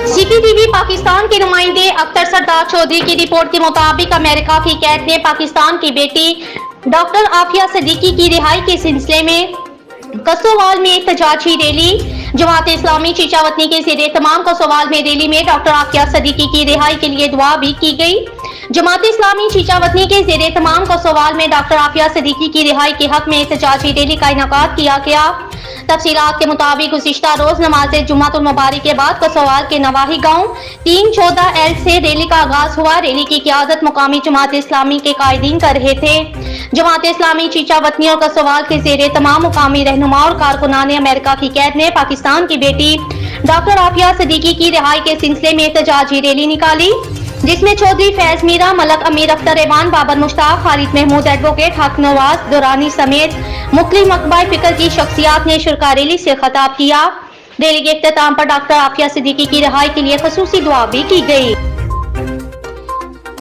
CCTV Pakistan के नुमाइंदे अख्तर सरदार चौधरी की रिपोर्ट के मुताबिक अमेरिका की कैद ने पाकिस्तान की बेटी डॉक्टर आफिया सिद्दीकी की रिहाई के सिलसिले में कसोवाल में एहतजाजी रैली। जमात इस्लामी चीचावतनी के ज़ेरे तमाम कसोवाल में रैली में डॉक्टर आफिया सिद्दीकी की रिहाई के लिए दुआ भी की गई। जमात इस्लामी चीचावतनी के ज़ेरे तमाम कसोवाल में डॉक्टर आफिया सिद्दीकी की रिहाई के हक में एहतजाजी रैली का इनेकाद किया गया। तफसीलात के मुताबिक गुज़िश्ता रोज नमाज जुम्मतुल मुबारक के बाद कसोवाल के नवाही गांव 314L से रैली का आगाज हुआ। रैली की क़ियादत मुकामी जमात इस्लामी के कायदीन कर रहे थे। जमात इस्लामी चीचावतनी और कसोवाल के ज़ेरे तमाम मुकामी रहनुमा और कारकुनाने अमेरिका की कैद ने पाकिस्तान की बेटी डॉक्टर आफिया सिद्दीकी की रिहाई के सिलसिले में एहतजाजी रैली निकाली, जिसमें चौधरी फैज मीरा, मलक अमीर अख्तर ऐवान, बाबर मुश्ताक, खालिद महमूद एडवोकेट, हक नवाज दुरानी समेत मुख्तलिफ मकबाए फिक्र की शख्सियात ने शुरा रैली से खिताब किया। रैली के इख्तिताम पर डॉक्टर आफिया सिद्दीकी की रिहाई के लिए खसूसी दुआ भी की गई।